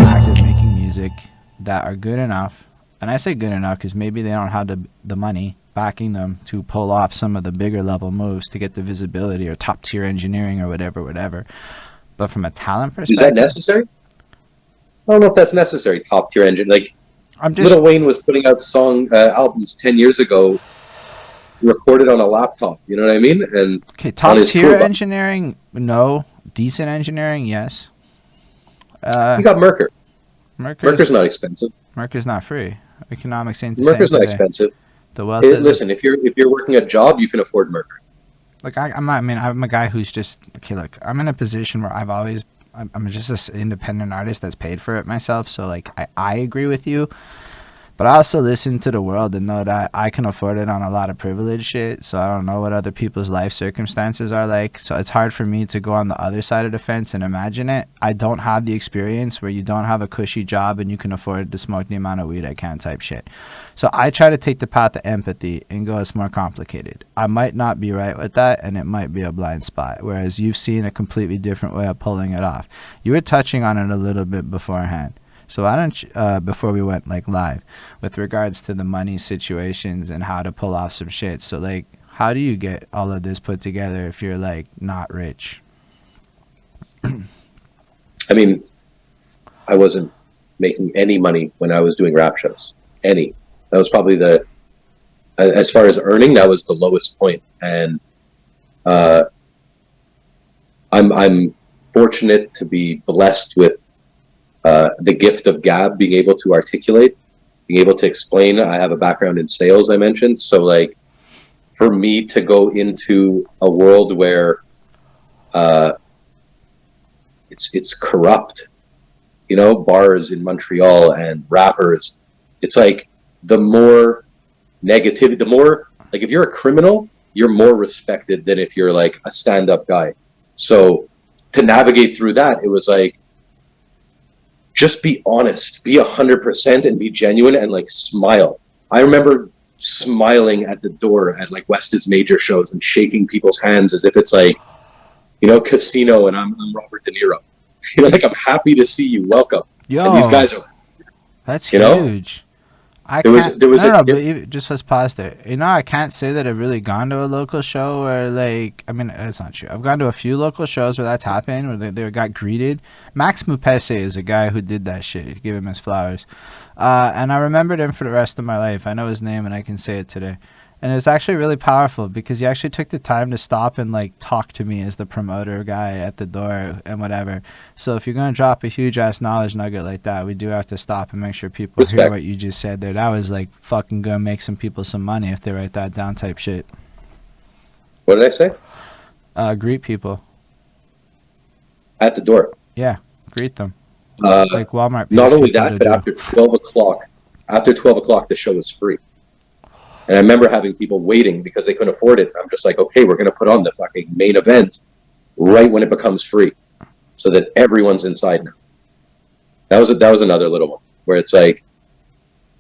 active making music that are good enough, and I say good enough because maybe they don't have the money backing them to pull off some of the bigger level moves to get the visibility or top tier engineering or whatever. But from a talent Is that perspective, necessary? I don't know if that's necessary. Top tier engine, like I'm just Lil Wayne was putting out albums 10 years ago, recorded on a laptop. You know what I mean? And okay. on Top his tier tour bus. engineering, no. Decent engineering, yes. You got Merker. Merker's Merker's not expensive. Merker's not free. Economics ain't the same Merker's not today. expensive. The wealth of the Listen, if you're working a job, you can afford Merker. like I'm not, I mean I'm a guy who's just okay. Look, I'm in a position where I'm just an independent artist that's paid for it myself. So like I agree with you. But I also listen to the world and know that I can afford it on a lot of privilege shit. So I don't know what other people's life circumstances are like. So it's hard for me to go on the other side of the fence and imagine it. I don't have the experience where you don't have a cushy job and you can afford to smoke the amount of weed I can type shit. So I try to take the path of empathy and go, it's more complicated. I might not be right with that and it might be a blind spot. Whereas you've seen a completely different way of pulling it off. You were touching on it a little bit beforehand. So I don't, before we went like live, with regards to the money situations and how to pull off some shit. So like, how do you get all of this put together if you're like not rich? I mean, I wasn't making any money when I was doing rap shows. Any. That was probably as far as earning, that was the lowest point. And I'm fortunate to be blessed with the gift of gab, being able to articulate, being able to explain. I have a background in sales, I mentioned. So like for me to go into a world where it's corrupt, you know, bars in Montreal and rappers, it's like the more negativity, the more like if you're a criminal, you're more respected than if you're like a stand-up guy. So to navigate through that, it was like, just be honest, be 100% and be genuine and like smile. I remember smiling at the door at like West's major shows and shaking people's hands as if it's like, you know, Casino and I'm Robert De Niro. You know, like I'm happy to see you, welcome. And these Yo, guys are, that's you know, huge. I there was can't. there was No, a no, but just let's pause there. You know, I can't say that I've really gone to a local show where, like, I mean, that's not true. I've gone to a few local shows where that's happened, where they got greeted. Max Mupese is a guy who did that shit. Give him his flowers. And I remembered him for the rest of my life. I know his name and I can say it today. And it's actually really powerful because he actually took the time to stop and like talk to me as the promoter guy at the door and whatever. So if you're gonna drop a huge ass knowledge nugget like that, we do have to stop and make sure people hear respect. what you just said there. That was like fucking gonna make some people some money if they write that down type shit. What did I say? Greet people. At the door. Yeah, greet them. Uh, Like Walmart Not pays only people to that, but do. after 12 o'clock, the show was free. And I remember having people waiting because they couldn't afford it. I'm just like, okay, we're going to put on the fucking main event right when it becomes free so that everyone's inside now. That was another little one where it's like,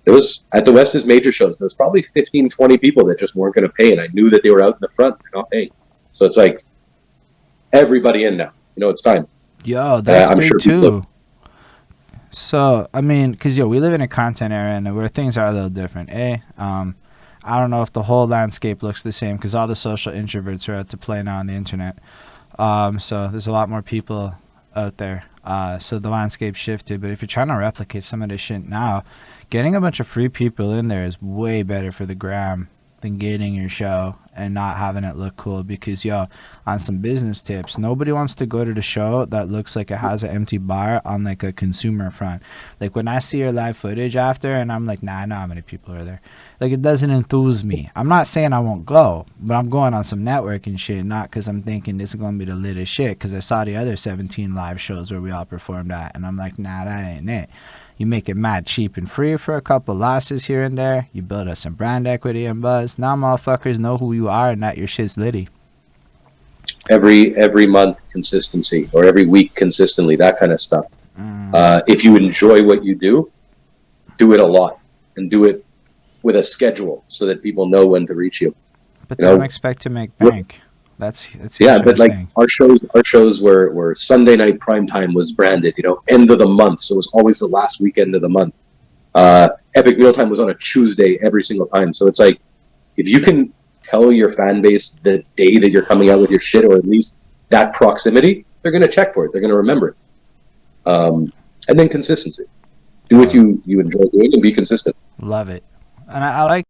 it was at the West's major shows, there was probably 15, 20 people that just weren't going to pay. And I knew that they were out in the front, they're not paying. So it's like, everybody in now, you know, it's time. Yo, that's I'm big sure people too. So I mean, cause yo, we live in a content era and where things are a little different. I don't know if the whole landscape looks the same because all the social introverts are out to play now on the internet. So there's a lot more people out there. So the landscape shifted. But if you're trying to replicate some of this shit now, getting a bunch of free people in there is way better for the gram than gating your show and not having it look cool. Because yo, on some business tips, nobody wants to go to the show that looks like it has an empty bar on like a consumer front. Like when I see your live footage after and I'm like, nah, I know how many people are there. Like it doesn't enthuse me. I'm not saying I won't go, but I'm going on some networking shit, not because I'm thinking this is going to be the latest shit, because I saw the other 17 live shows where we all performed at and I'm like, nah, that ain't it. You make it mad cheap and free for a couple losses here and there. You build up some brand equity and buzz. Now motherfuckers know who you are and that your shit's litty. every month consistency or every week consistently, that kind of stuff. If you enjoy what you do it a lot and do it with a schedule so that people know when to reach you. But You don't know, expect to make bank. Yeah, but like interesting. our shows were Sunday night prime time was branded, you know, end of the month, so it was always the last weekend of the month. Epic Mealtime was on a Tuesday every single time, so it's like if you can tell your fan base the day that you're coming out with your shit, or at least that proximity, they're gonna check for it, they're gonna remember it. And then consistency. Do what you enjoy doing and be consistent. Love it. And I like